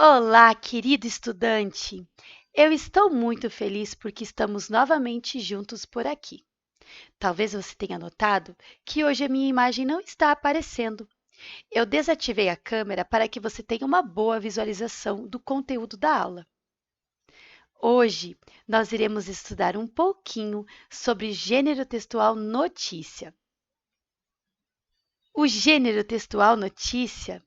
Olá, querido estudante! Eu estou muito feliz porque estamos novamente juntos por aqui. Talvez você tenha notado que hoje a minha imagem não está aparecendo. Eu desativei a câmera para que você tenha uma boa visualização do conteúdo da aula. Hoje nós iremos estudar um pouquinho sobre gênero textual notícia. O gênero textual notícia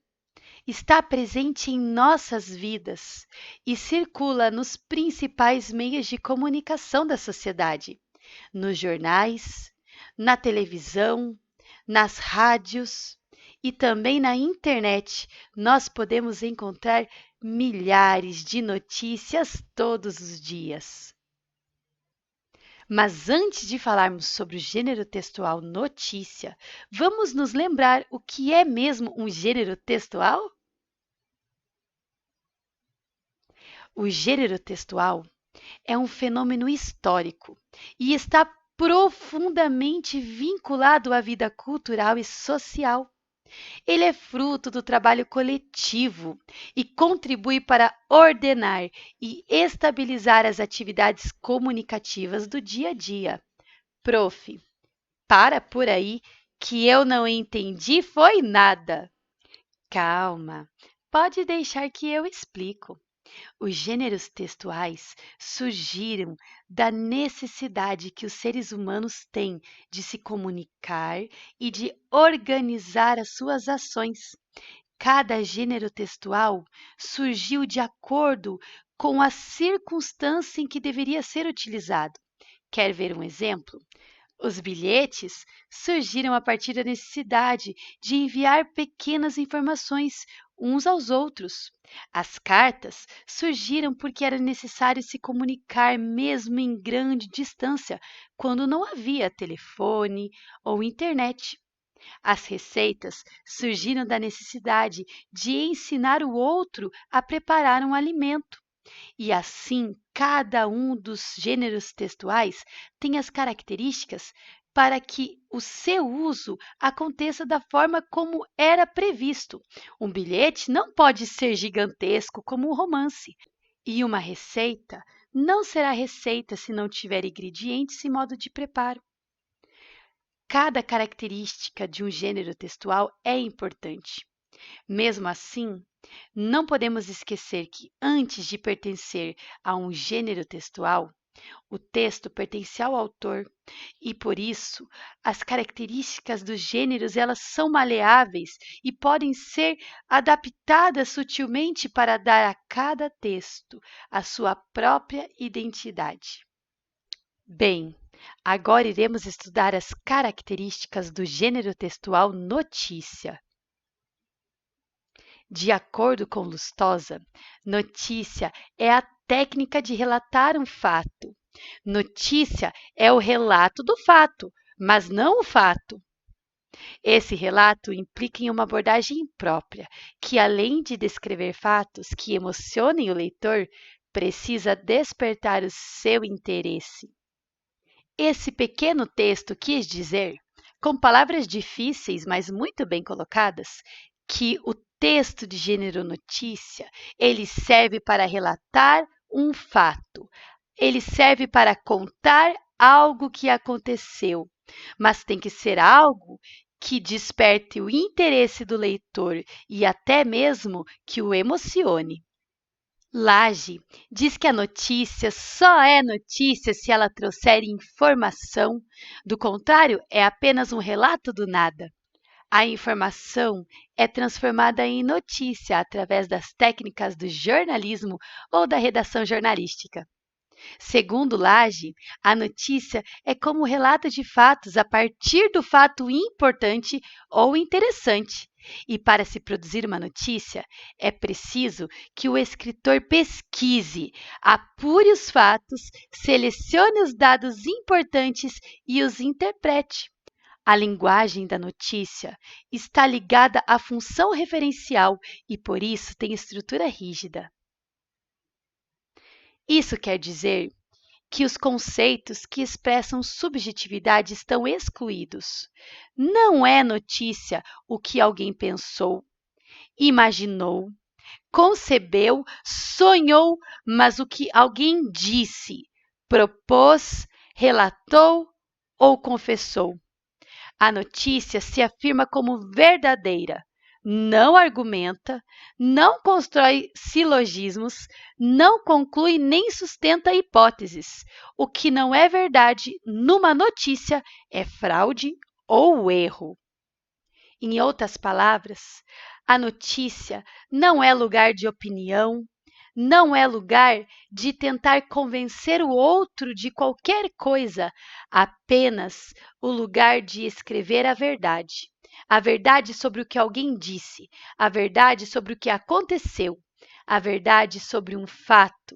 está presente em nossas vidas e circula nos principais meios de comunicação da sociedade, nos jornais, na televisão, nas rádios e também na internet. Nós podemos encontrar milhares de notícias todos os dias. Mas antes de falarmos sobre o gênero textual notícia, vamos nos lembrar o que é mesmo um gênero textual? O gênero textual é um fenômeno histórico e está profundamente vinculado à vida cultural e social. Ele é fruto do trabalho coletivo e contribui para ordenar e estabilizar as atividades comunicativas do dia a dia. Prof, para por aí que eu não entendi foi nada. Calma, pode deixar que eu explico. Os gêneros textuais surgiram da necessidade que os seres humanos têm de se comunicar e de organizar as suas ações. Cada gênero textual surgiu de acordo com a circunstância em que deveria ser utilizado. Quer ver um exemplo? Os bilhetes surgiram a partir da necessidade de enviar pequenas informações uns aos outros. As cartas surgiram porque era necessário se comunicar mesmo em grande distância, quando não havia telefone ou internet. As receitas surgiram da necessidade de ensinar o outro a preparar um alimento. E assim, cada um dos gêneros textuais tem as características para que o seu uso aconteça da forma como era previsto. Um bilhete não pode ser gigantesco como um romance, e uma receita não será receita se não tiver ingredientes e modo de preparo. Cada característica de um gênero textual é importante. Mesmo assim, não podemos esquecer que, antes de pertencer a um gênero textual, o texto pertence ao autor e, por isso, as características dos gêneros elas são maleáveis e podem ser adaptadas sutilmente para dar a cada texto a sua própria identidade. Bem, agora iremos estudar as características do gênero textual notícia. De acordo com Lustosa, notícia é a técnica de relatar um fato. Notícia é o relato do fato, mas não o fato. Esse relato implica em uma abordagem própria, que além de descrever fatos que emocionem o leitor, precisa despertar o seu interesse. Esse pequeno texto quis dizer, com palavras difíceis, mas muito bem colocadas, que o texto de gênero notícia, ele serve para relatar um fato. Ele serve para contar algo que aconteceu, mas tem que ser algo que desperte o interesse do leitor e até mesmo que o emocione. Lage diz que a notícia só é notícia se ela trouxer informação, do contrário, é apenas um relato do nada. A informação é transformada em notícia através das técnicas do jornalismo ou da redação jornalística. Segundo Lage, a notícia é como um relato de fatos a partir do fato importante ou interessante. E para se produzir uma notícia, é preciso que o escritor pesquise, apure os fatos, selecione os dados importantes e os interprete. A linguagem da notícia está ligada à função referencial e, por isso, tem estrutura rígida. Isso quer dizer que os conceitos que expressam subjetividade estão excluídos. Não é notícia o que alguém pensou, imaginou, concebeu, sonhou, mas o que alguém disse, propôs, relatou ou confessou. A notícia se afirma como verdadeira, não argumenta, não constrói silogismos, não conclui nem sustenta hipóteses. O que não é verdade numa notícia é fraude ou erro. Em outras palavras, a notícia não é lugar de opinião, não é lugar de tentar convencer o outro de qualquer coisa, apenas o lugar de escrever a verdade. A verdade sobre o que alguém disse, a verdade sobre o que aconteceu, a verdade sobre um fato.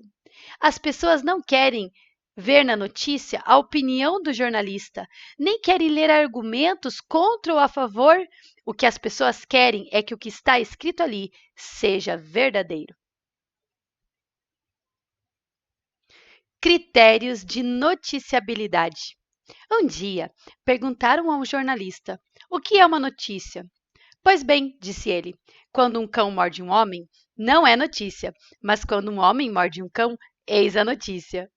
As pessoas não querem ver na notícia a opinião do jornalista, nem querem ler argumentos contra ou a favor. O que as pessoas querem é que o que está escrito ali seja verdadeiro. Critérios de noticiabilidade. Um dia, perguntaram a um jornalista: o que é uma notícia? Pois bem, disse ele, quando um cão morde um homem, não é notícia, mas quando um homem morde um cão, eis a notícia.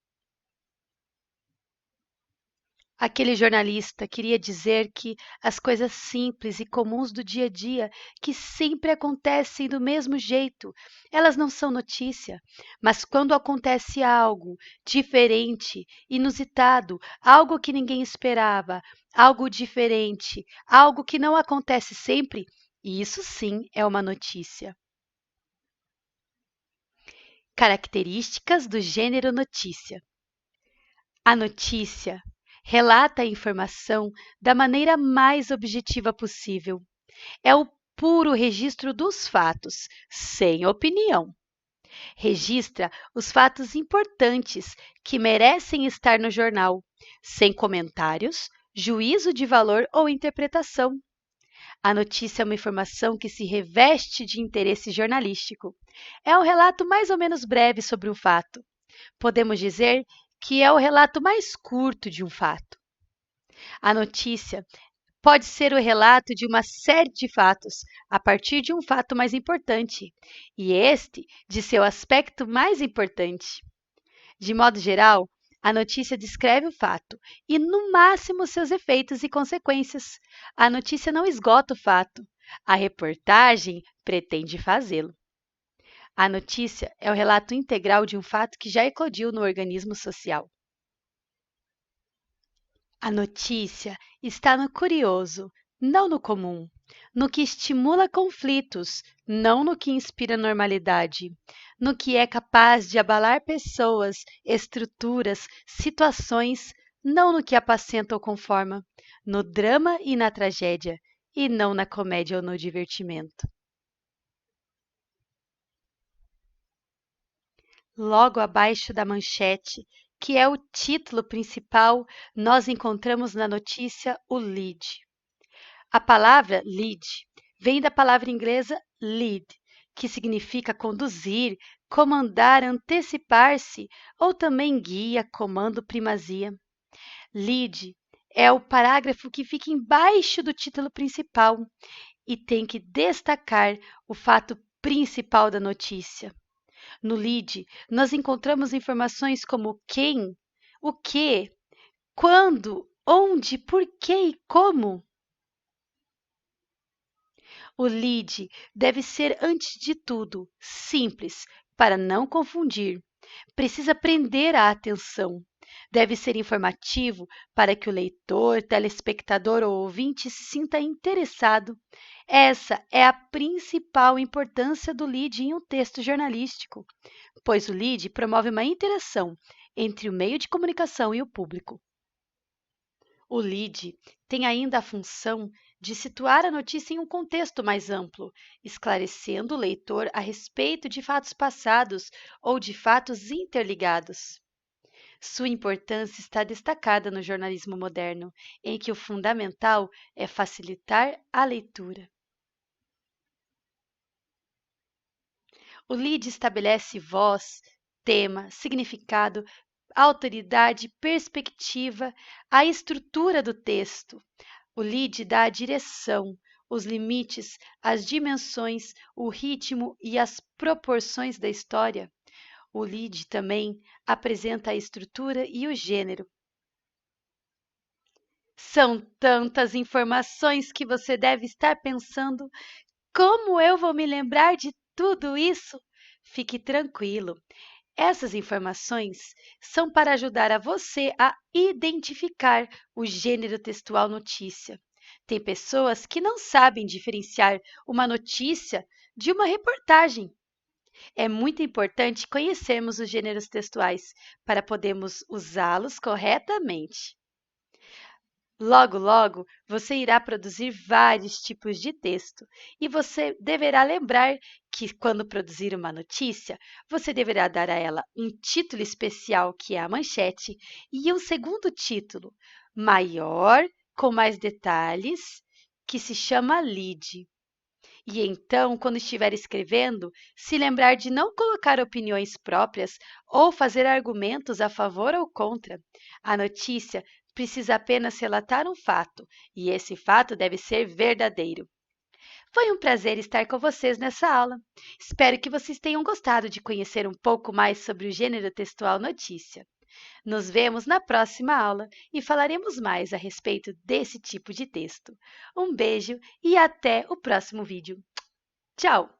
Aquele jornalista queria dizer que as coisas simples e comuns do dia a dia, que sempre acontecem do mesmo jeito, elas não são notícia. Mas quando acontece algo diferente, inusitado, algo que ninguém esperava, algo diferente, algo que não acontece sempre, isso sim é uma notícia. Características do gênero notícia. A notícia relata a informação da maneira mais objetiva possível. É o puro registro dos fatos, sem opinião. Registra os fatos importantes que merecem estar no jornal, sem comentários, juízo de valor ou interpretação. A notícia é uma informação que se reveste de interesse jornalístico. É um relato mais ou menos breve sobre um fato. Podemos dizer que é o relato mais curto de um fato. A notícia pode ser o relato de uma série de fatos, a partir de um fato mais importante, e este de seu aspecto mais importante. De modo geral, a notícia descreve o fato e, no máximo, seus efeitos e consequências. A notícia não esgota o fato, a reportagem pretende fazê-lo. A notícia é o relato integral de um fato que já eclodiu no organismo social. A notícia está no curioso, não no comum, no que estimula conflitos, não no que inspira normalidade, no que é capaz de abalar pessoas, estruturas, situações, não no que apacenta ou conforma, no drama e na tragédia, e não na comédia ou no divertimento. Logo abaixo da manchete, que é o título principal, nós encontramos na notícia o lead. A palavra lead vem da palavra inglesa lead, que significa conduzir, comandar, antecipar-se, ou também guia, comando, primazia. Lead é o parágrafo que fica embaixo do título principal e tem que destacar o fato principal da notícia. No lead, nós encontramos informações como quem, o que, quando, onde, por que e como. O lead deve ser, antes de tudo, simples, para não confundir. Precisa prender a atenção. Deve ser informativo para que o leitor, telespectador ou ouvinte se sinta interessado. Essa é a principal importância do lead em um texto jornalístico, pois o lead promove uma interação entre o meio de comunicação e o público. O lead tem ainda a função de situar a notícia em um contexto mais amplo, esclarecendo o leitor a respeito de fatos passados ou de fatos interligados. Sua importância está destacada no jornalismo moderno, em que o fundamental é facilitar a leitura. O lead estabelece voz, tema, significado, autoridade, perspectiva, a estrutura do texto. O lead dá a direção, os limites, as dimensões, o ritmo e as proporções da história. O lead também apresenta a estrutura e o gênero. São tantas informações que você deve estar pensando: como eu vou me lembrar de tudo isso? Fique tranquilo. Essas informações são para ajudar a você a identificar o gênero textual notícia. Tem pessoas que não sabem diferenciar uma notícia de uma reportagem. É muito importante conhecermos os gêneros textuais para podermos usá-los corretamente. Logo, logo, você irá produzir vários tipos de texto e você deverá lembrar que, quando produzir uma notícia, você deverá dar a ela um título especial, que é a manchete, e um segundo título, maior, com mais detalhes, que se chama lead. E então, quando estiver escrevendo, se lembrar de não colocar opiniões próprias ou fazer argumentos a favor ou contra. A notícia precisa apenas relatar um fato, e esse fato deve ser verdadeiro. Foi um prazer estar com vocês nessa aula. Espero que vocês tenham gostado de conhecer um pouco mais sobre o gênero textual notícia. Nos vemos na próxima aula e falaremos mais a respeito desse tipo de texto. Um beijo e até o próximo vídeo. Tchau!